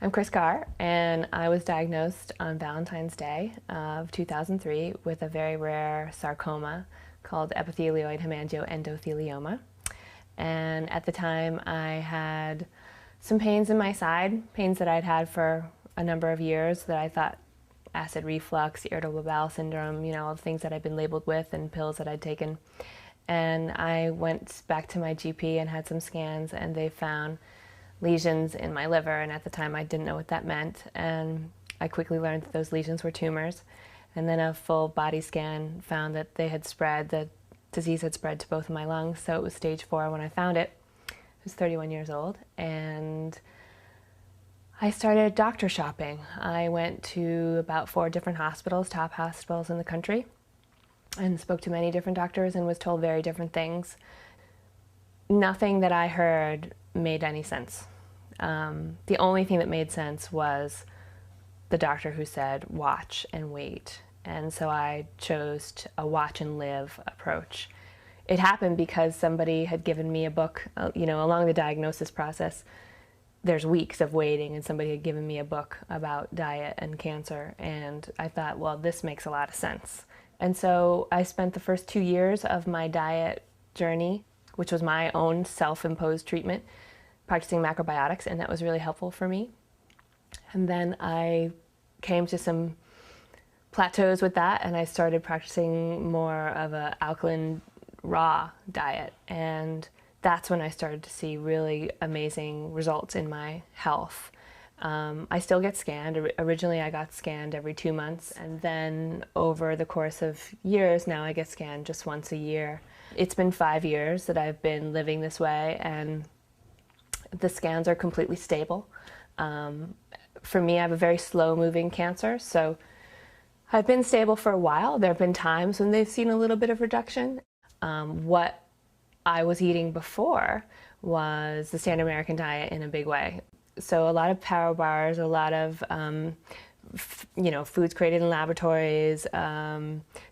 I'm Kris Carr, and I was diagnosed on Valentine's Day of 2003 with a very rare sarcoma called epithelioid hemangioendothelioma. And at the time, I had some pains in my side, pains that I'd had for a number of years that I thought acid reflux, irritable bowel syndrome, all the things that I'd been labeled with and pills that I'd taken. And I went back to my GP and had some scans, and they found lesions in my liver, and at the time I didn't know what that meant, and I quickly learned that those lesions were tumors. And then a full body scan found that the disease had spread to both of my lungs, so it was stage 4 when I found it. I was 31 years old, and I started doctor shopping. I went to about 4 different hospitals, top hospitals in the country, and spoke to many different doctors and was told very different things. Nothing that I heard made any sense. The only thing that made sense was the doctor who said watch and wait, and so I chose a watch and live approach. It happened because somebody had given me a book, along the diagnosis process. There's weeks of waiting, and somebody had given me a book about diet and cancer, and I thought, well, this makes a lot of sense. And so I spent the first 2 years of my diet journey, which was my own self-imposed treatment, practicing macrobiotics, and that was really helpful for me. And then I came to some plateaus with that, and I started practicing more of an alkaline raw diet, and that's when I started to see really amazing results in my health. I still get scanned. Originally I got scanned every 2 months, and then over the course of years now I get scanned just once a year. It's been 5 years that I've been living this way, and the scans are completely stable. For me, I have a very slow-moving cancer, so I've been stable for a while. There have been times when they've seen a little bit of reduction. What I was eating before was the standard American diet in a big way. So a lot of power bars, a lot of foods created in laboratories,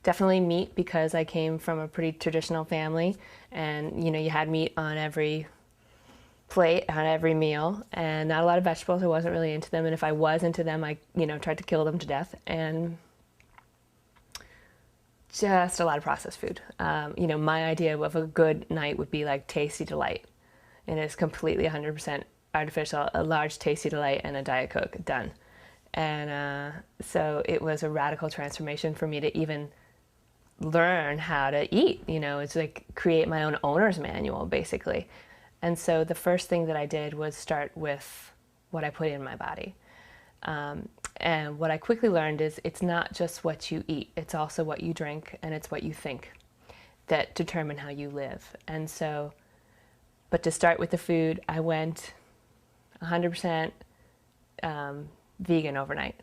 definitely meat because I came from a pretty traditional family, and you had meat on every plate, on every meal, and not a lot of vegetables. I wasn't really into them, and if I was into them, I tried to kill them to death, and just a lot of processed food. My idea of a good night would be like Tasty Delight, and it's completely 100% artificial, a large Tasty Delight and a Diet Coke, done. And so it was a radical transformation for me to even learn how to eat. It's like create my own owner's manual, basically. And so the first thing that I did was start with what I put in my body. And what I quickly learned is it's not just what you eat, it's also what you drink, and it's what you think that determine how you live. And so, but to start with the food, I went 100% vegan overnight.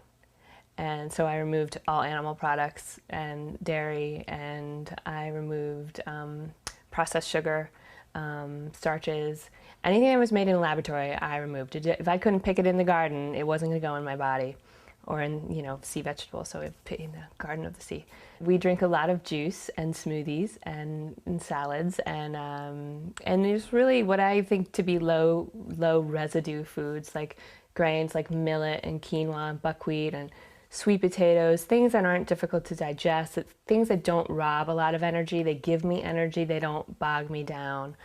And so I removed all animal products and dairy, and I removed processed sugar, starches, anything that was made in a laboratory, I removed. If I couldn't pick it in the garden, it wasn't going to go in my body, or in sea vegetables, so in the Garden of the Sea. We drink a lot of juice and smoothies and salads, and it's really what I think to be low residue foods, like grains like millet and quinoa and buckwheat and sweet potatoes, things that aren't difficult to digest, things that don't rob a lot of energy. They give me energy, they don't bog me down.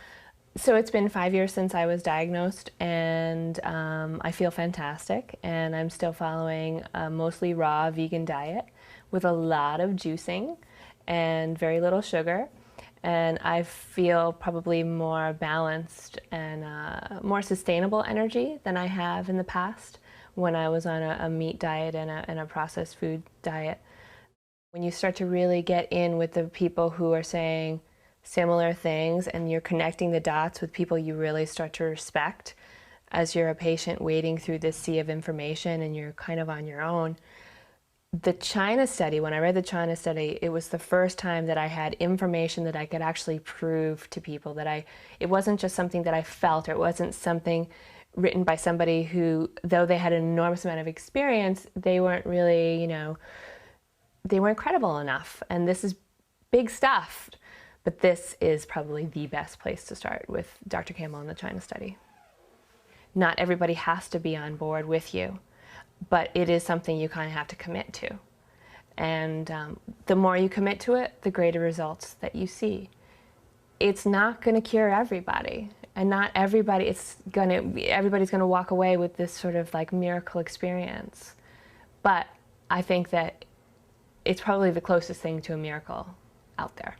So it's been 5 years since I was diagnosed, and I feel fantastic, and I'm still following a mostly raw vegan diet with a lot of juicing and very little sugar, and I feel probably more balanced and more sustainable energy than I have in the past when I was on a meat diet and a processed food diet. When you start to really get in with the people who are saying similar things, and you're connecting the dots with people you really start to respect as you're a patient wading through this sea of information and you're kind of on your own. The China study, when I read the China study, it was the first time that I had information that I could actually prove to people, that it wasn't just something that I felt, or it wasn't something written by somebody who, though they had an enormous amount of experience, they weren't really, they weren't credible enough. And this is big stuff. But this is probably the best place to start with Dr. Campbell and the China study. Not everybody has to be on board with you, but it is something you kind of have to commit to. And the more you commit to it, the greater results that you see. It's not going to cure everybody, and not everybody, everybody's going to walk away with this sort of like miracle experience. But I think that it's probably the closest thing to a miracle out there.